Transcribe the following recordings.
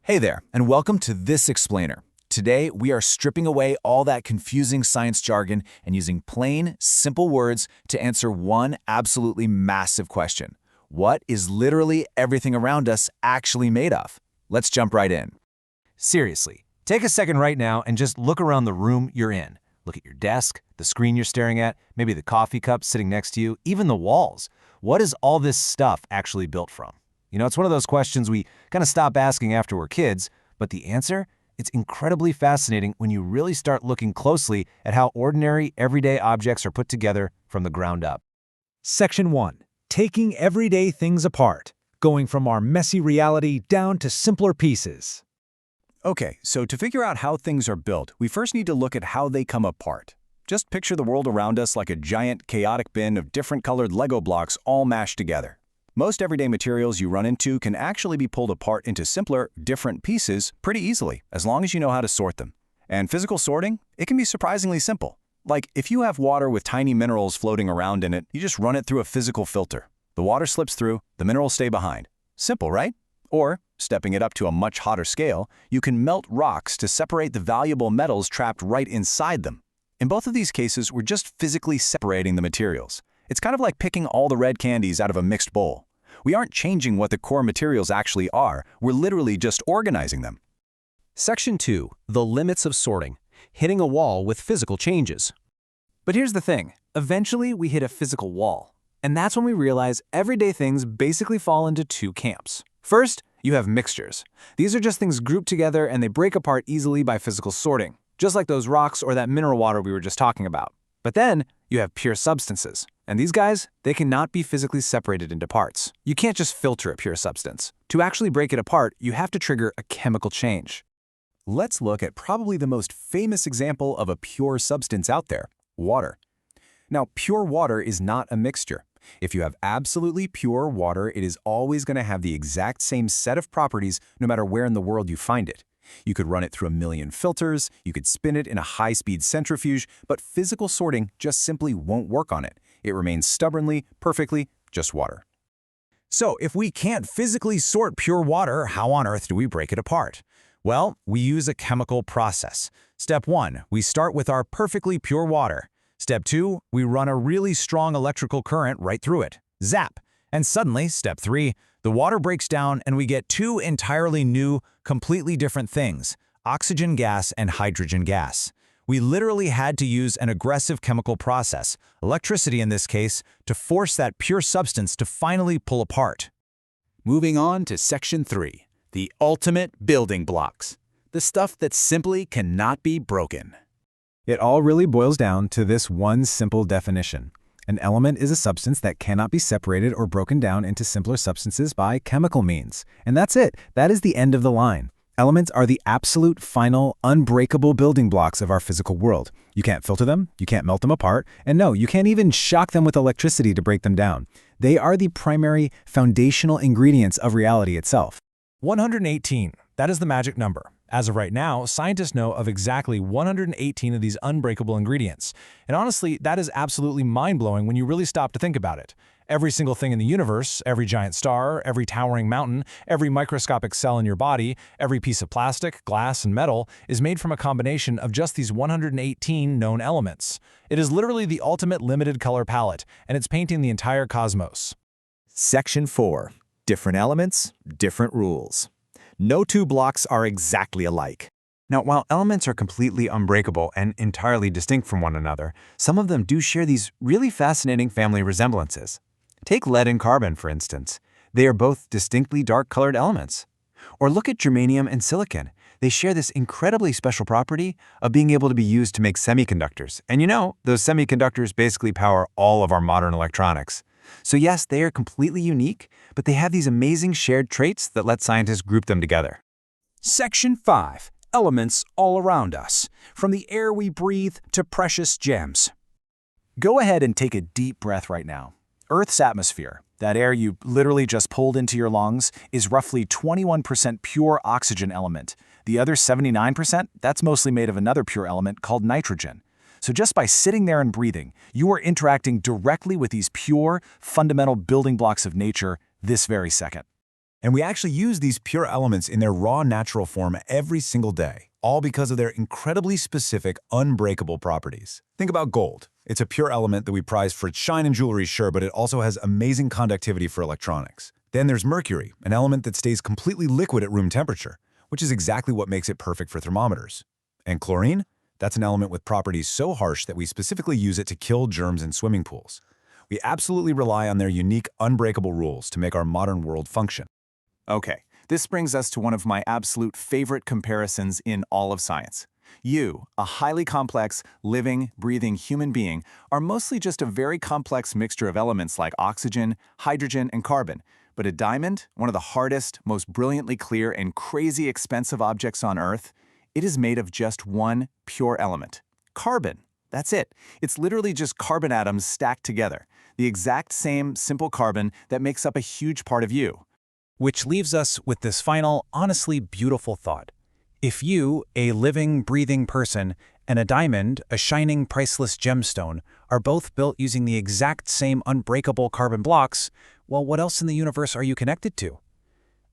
Hey there, and welcome to This Explainer. Today, we are stripping away all that confusing science jargon and using plain, simple words to answer one absolutely massive question. What is literally everything around us actually made of? Let's jump right in. Seriously, take a second right now and just look around the room you're in. Look at your desk, the screen you're staring at, maybe the coffee cup sitting next to you, even the walls. What is all this stuff actually built from? You know, it's one of those questions we kind of stop asking after we're kids, but the answer? It's incredibly fascinating when you really start looking closely at how ordinary, everyday objects are put together from the ground up. Section 1. Taking everyday things apart, going from our messy reality down to simpler pieces. Okay, so to figure out how things are built, we first need to look at how they come apart. Just picture the world around us like a giant, chaotic bin of different colored Lego blocks all mashed together. Most everyday materials you run into can actually be pulled apart into simpler, different pieces pretty easily, as long as you know how to sort them. And physical sorting? It can be surprisingly simple. Like, if you have water with tiny minerals floating around in it, you just run it through a physical filter. The water slips through, the minerals stay behind. Simple, right? Or, stepping it up to a much hotter scale, you can melt rocks to separate the valuable metals trapped right inside them. In both of these cases, we're just physically separating the materials. It's kind of like picking all the red candies out of a mixed bowl. We aren't changing what the core materials actually are, we're literally just organizing them. Section 2. The limits of sorting. Hitting a wall with physical changes. But here's the thing. Eventually, we hit a physical wall. And that's when we realize everyday things basically fall into two camps. First, you have mixtures. These are just things grouped together and they break apart easily by physical sorting, just like those rocks or that mineral water we were just talking about. But then, you have pure substances. And these guys, they cannot be physically separated into parts. You can't just filter a pure substance. To actually break it apart, you have to trigger a chemical change. Let's look at probably the most famous example of a pure substance out there, water. Now, pure water is not a mixture. If you have absolutely pure water, it is always going to have the exact same set of properties no matter where in the world you find it. You could run it through a million filters, you could spin it in a high-speed centrifuge, but physical sorting just simply won't work on it. It remains stubbornly, perfectly, just water. So, if we can't physically sort pure water, how on earth do we break it apart? Well, we use a chemical process. Step 1, we start with our perfectly pure water. Step 2, we run a really strong electrical current right through it. Zap! And suddenly, step 3, the water breaks down and we get two entirely new, completely different things, oxygen gas and hydrogen gas. We literally had to use an aggressive chemical process, electricity in this case, to force that pure substance to finally pull apart. Moving on to Section 3, the ultimate building blocks, the stuff that simply cannot be broken. It all really boils down to this one simple definition. An element is a substance that cannot be separated or broken down into simpler substances by chemical means. And that's it. That is the end of the line. Elements are the absolute, final, unbreakable building blocks of our physical world. You can't filter them, you can't melt them apart, and no, you can't even shock them with electricity to break them down. They are the primary, foundational ingredients of reality itself. 118. That is the magic number. As of right now, scientists know of exactly 118 of these unbreakable ingredients. And honestly, that is absolutely mind-blowing when you really stop to think about it. Every single thing in the universe, every giant star, every towering mountain, every microscopic cell in your body, every piece of plastic, glass, and metal is made from a combination of just these 118 known elements. It is literally the ultimate limited color palette, and it's painting the entire cosmos. Section 4. Different elements, different rules. No two blocks are exactly alike. Now, while elements are completely unbreakable and entirely distinct from one another, some of them do share these really fascinating family resemblances. Take lead and carbon, for instance. They are both distinctly dark-colored elements. Or look at germanium and silicon. They share this incredibly special property of being able to be used to make semiconductors. And you know, those semiconductors basically power all of our modern electronics. So yes, they are completely unique, but they have these amazing shared traits that let scientists group them together. Section 5. Elements all around us, from the air we breathe to precious gems. Go ahead and take a deep breath right now. Earth's atmosphere, that air you literally just pulled into your lungs, is roughly 21% pure oxygen element. The other 79%, that's mostly made of another pure element called nitrogen. So just by sitting there and breathing, you are interacting directly with these pure, fundamental building blocks of nature this very second. And we actually use these pure elements in their raw natural form every single day, all because of their incredibly specific, unbreakable properties. Think about gold. It's a pure element that we prize for its shine in jewelry, sure, but it also has amazing conductivity for electronics. Then there's mercury, an element that stays completely liquid at room temperature, which is exactly what makes it perfect for thermometers. And chlorine? That's an element with properties so harsh that we specifically use it to kill germs in swimming pools. We absolutely rely on their unique, unbreakable rules to make our modern world function. Okay, this brings us to one of my absolute favorite comparisons in all of science. You, a highly complex, living, breathing human being, are mostly just a very complex mixture of elements like oxygen, hydrogen, and carbon. But a diamond, one of the hardest, most brilliantly clear, and crazy expensive objects on Earth, it is made of just one pure element: carbon. That's it. It's literally just carbon atoms stacked together, the exact same simple carbon that makes up a huge part of you. Which leaves us with this final, honestly beautiful thought. If you, a living, breathing person, and a diamond, a shining, priceless gemstone, are both built using the exact same unbreakable carbon blocks, well, what else in the universe are you connected to?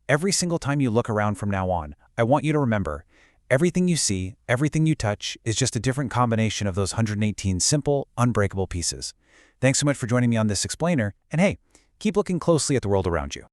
Every single time you look around from now on, I want you to remember, everything you see, everything you touch, is just a different combination of those 118 simple, unbreakable pieces. Thanks so much for joining me on this explainer, and hey, keep looking closely at the world around you.